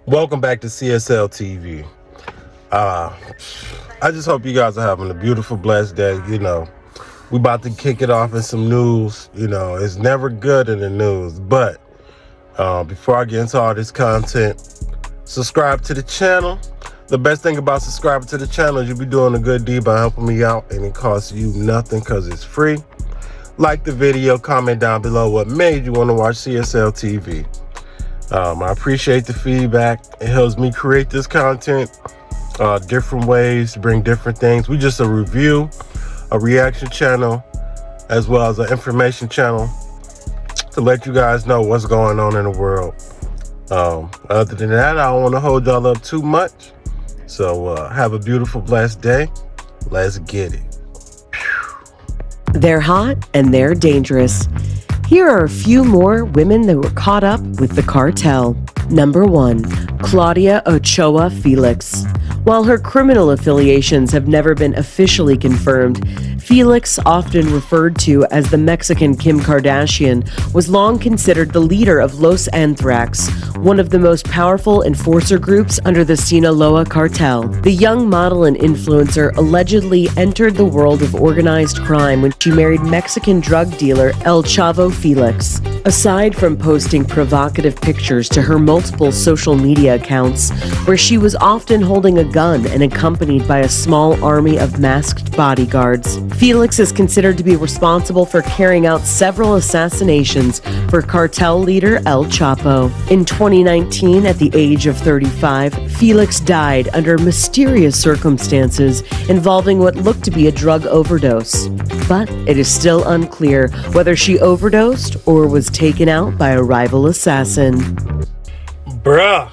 Welcome back to CSL TV. I just hope you guys are having a beautiful, blessed day. We about to kick it off in some news. It's never good in the news, but before I get into all this content, subscribe to the channel. The best thing about subscribing to the channel is you'll be doing a good deed by helping me out, and it costs you nothing because it's free. Like the video, comment down below what made you want to watch CSL TV. I appreciate the feedback. It helps me create this content different ways, bring different things. We just a review, a reaction channel, as well as an information channel to let you guys know what's going on in the world. Other than that, I don't want to hold y'all up too much. So have a beautiful, blessed day. Let's get it. They're hot and they're dangerous. Here are a few more women that were caught up with the cartel. Number 1, Claudia Ochoa Felix. While her criminal affiliations have never been officially confirmed, Felix, often referred to as the Mexican Kim Kardashian, was long considered the leader of Los Anthrax, one of the most powerful enforcer groups under the Sinaloa cartel. The young model and influencer allegedly entered the world of organized crime when she married Mexican drug dealer El Chavo Felix. Aside from posting provocative pictures to her multiple social media accounts, where she was often holding a gun and accompanied by a small army of masked bodyguards, Felix is considered to be responsible for carrying out several assassinations for cartel leader El Chapo. In 2019, at the age of 35, Felix died under mysterious circumstances involving what looked to be a drug overdose. But it is still unclear whether she overdosed or was taken out by a rival assassin. Bruh,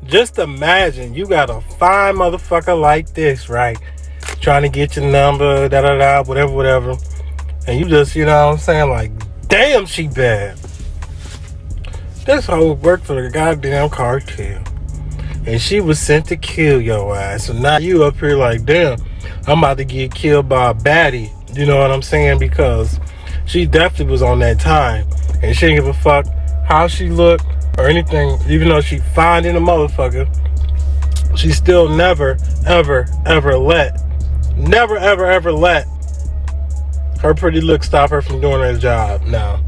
just imagine you got a fine motherfucker like this, right? Trying to get your number, whatever. And you just, like, damn, she bad. This hoe worked for the goddamn cartel. And she was sent to kill your ass. So now you up here like, damn, I'm about to get killed by a baddie. You know what I'm saying? Because she definitely was on that time. And she didn't give a fuck how she looked or anything. Even though she fine in a motherfucker, she still never, ever let her pretty look stop her from doing her job. Now,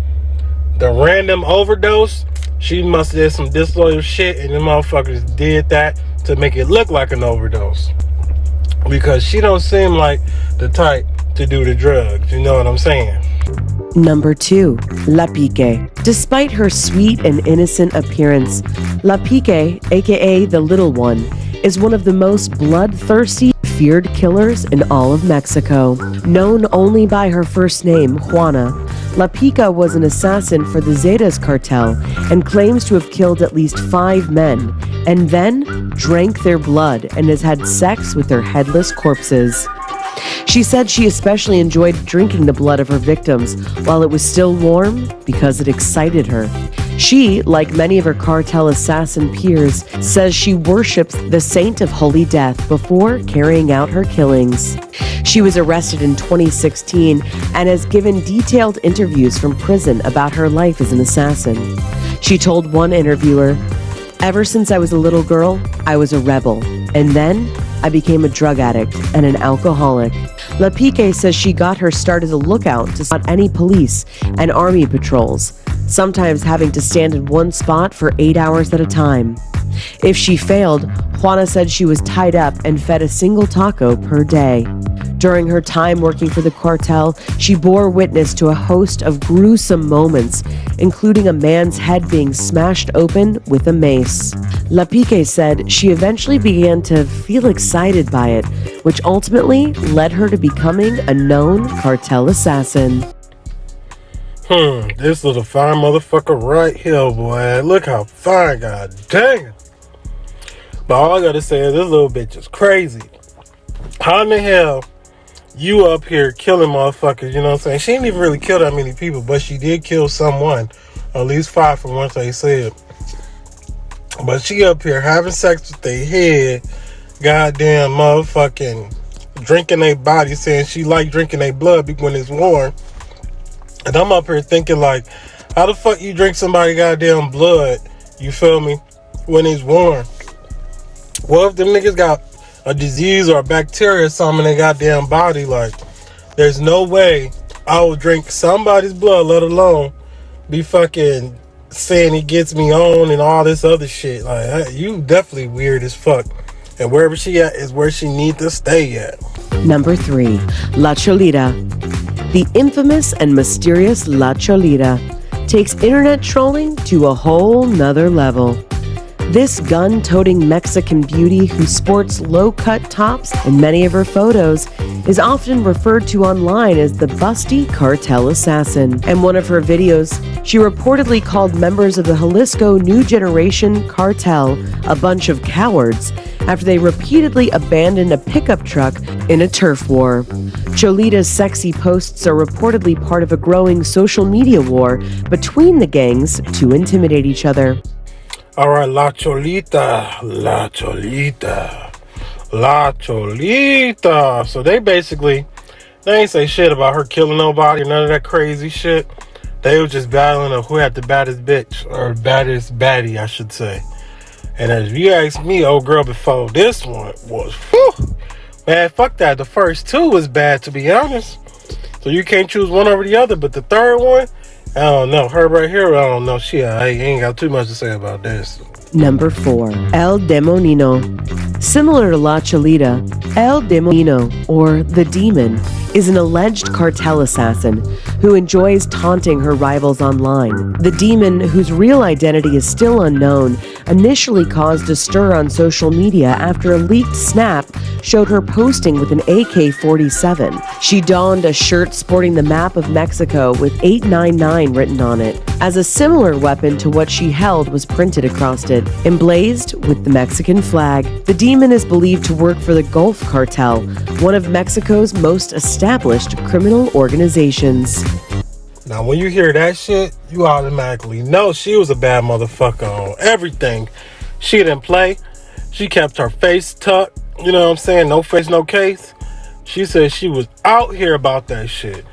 the random overdose, she must have did some disloyal shit, and the motherfuckers did that to make it look like an overdose. Because she don't seem like the type to do the drugs, you know what I'm saying? Number 2, La Pique. Despite her sweet and innocent appearance, La Pique, aka the Little One, is one of the most bloodthirsty, feared killers in all of Mexico. Known only by her first name, Juana, La Pica was an assassin for the Zetas cartel and claims to have killed at least 5 men, and then drank their blood and has had sex with their headless corpses. She said she especially enjoyed drinking the blood of her victims while it was still warm because it excited her. She, like many of her cartel assassin peers, says she worships the saint of holy death before carrying out her killings. She was arrested in 2016 and has given detailed interviews from prison about her life as an assassin. She told one interviewer, "Ever since I was a little girl, I was a rebel, and then I became a drug addict and an alcoholic." La Pique says she got her start as a lookout to spot any police and army patrols, sometimes having to stand in one spot for 8 hours at a time. If she failed, Juana said she was tied up and fed a single taco per day. During her time working for the cartel, she bore witness to a host of gruesome moments, including a man's head being smashed open with a mace. La Pique said she eventually began to feel excited by it, which ultimately led her to becoming a known cartel assassin. This little fine motherfucker right here, boy. Look how fine, god damn. But all I gotta say is this little bitch is crazy. How in the hell you up here killing motherfuckers, you know what I'm saying? She didn't even really kill that many people, but she did kill someone. At least 5 from what they said. But she up here having sex with their head, goddamn motherfucking drinking their body, saying she like drinking their blood when it's warm. And I'm up here thinking like, how the fuck you drink somebody goddamn blood, you feel me, when it's warm. What if them niggas got a disease or a bacteria or something in their goddamn body? Like, there's no way I will drink somebody's blood, let alone be fucking saying he gets me on and all this other shit. Like, you definitely weird as fuck. And wherever she at is where she need to stay at. Number 3. La Cholita. The infamous and mysterious La Cholita takes internet trolling to a whole nother level. This gun-toting Mexican beauty who sports low-cut tops in many of her photos is often referred to online as the busty cartel assassin. In one of her videos, she reportedly called members of the Jalisco New Generation cartel a bunch of cowards after they repeatedly abandoned a pickup truck in a turf war. Cholita's sexy posts are reportedly part of a growing social media war between the gangs to intimidate each other. All right, La Cholita, La Cholita, La Cholita. So they ain't say shit about her killing nobody, none of that crazy shit. They was just battling of who had the baddest bitch, or baddest baddie, I should say. And if you ask me, old girl, before this one was, whew, man, fuck that. The first two was bad, to be honest. So you can't choose one over the other, but the third one, I don't know. Her right here, I don't know. I ain't got too much to say about this. Number 4. El Demonino. Similar to La Cholita, El Demonino, or the Demon, is an alleged cartel assassin who enjoys taunting her rivals online. The Demon, whose real identity is still unknown, initially caused a stir on social media after a leaked snap showed her posting with an AK-47. She donned a shirt sporting the map of Mexico with 899 written on it, as a similar weapon to what she held was printed across it, emblazed with the Mexican flag. The Demon is believed to work for the Gulf Cartel, one of Mexico's most established criminal organizations. Now, when you hear that shit, you automatically know she was a bad motherfucker on everything. She didn't play. She kept her face tucked. You know what I'm saying? No face, no case. She said she was out here about that shit.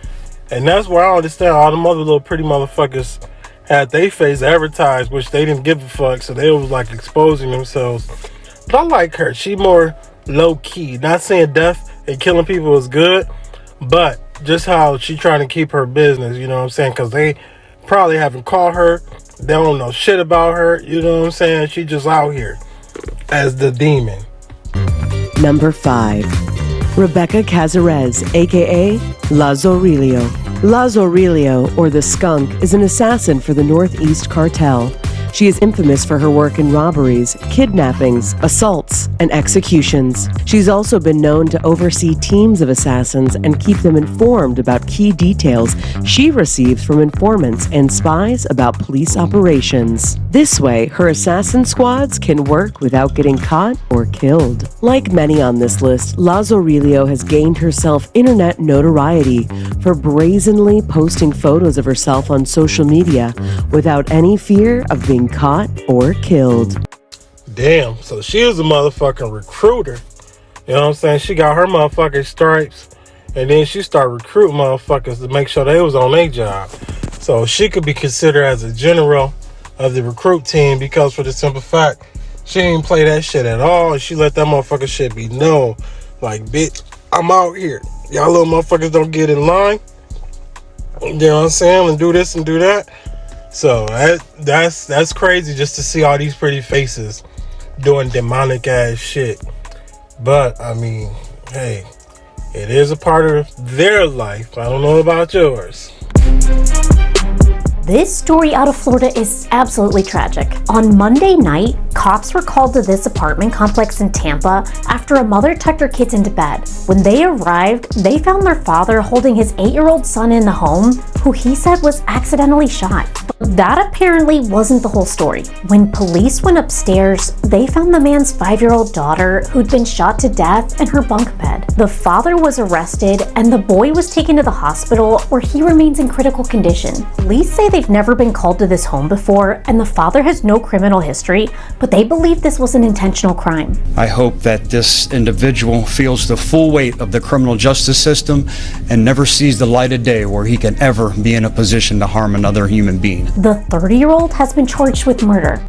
And that's where I understand all them other little pretty motherfuckers had their face advertised, which they didn't give a fuck. So they was like exposing themselves. But I like her. She more low key. Not saying death and killing people is good, but just how she trying to keep her business, you know what I'm saying? Because they probably haven't called her. They don't know shit about her, you know what I'm saying? She just out here as the Demon. Number 5. Rebecca Cazares, aka La Zorilio. La Zorilio, or the Skunk, is an assassin for the Northeast Cartel. She is infamous for her work in robberies, kidnappings, assaults, and executions. She's also been known to oversee teams of assassins and keep them informed about key details she receives from informants and spies about police operations. This way, her assassin squads can work without getting caught or killed. Like many on this list, La Zorilio has gained herself internet notoriety for brazenly posting photos of herself on social media without any fear of being caught or killed. Damn, so she was a motherfucking recruiter. You know what I'm saying? She got her motherfucking stripes, and then she started recruiting motherfuckers to make sure they was on their job. So she could be considered as a general of the recruit team, because for the simple fact, she didn't play that shit at all, and she let that motherfucking shit be known. Like, bitch, I'm out here. Y'all little motherfuckers don't get in line. You know what I'm saying? And do this and do that. So that's crazy just to see all these pretty faces doing demonic ass shit. But I mean, hey, it is a part of their life. I don't know about yours. This story out of Florida is absolutely tragic. On Monday night, cops were called to this apartment complex in Tampa after a mother tucked her kids into bed. When they arrived, they found their father holding his 8-year-old son in the home, who he said was accidentally shot. But that apparently wasn't the whole story. When police went upstairs, they found the man's 5-year-old daughter who'd been shot to death in her bunk bed. The father was arrested and the boy was taken to the hospital, where he remains in critical condition. Police say they've never been called to this home before, and the father has no criminal history, but they believe this was an intentional crime. I hope that this individual feels the full weight of the criminal justice system and never sees the light of day where he can ever be in a position to harm another human being. The 30-year-old has been charged with murder.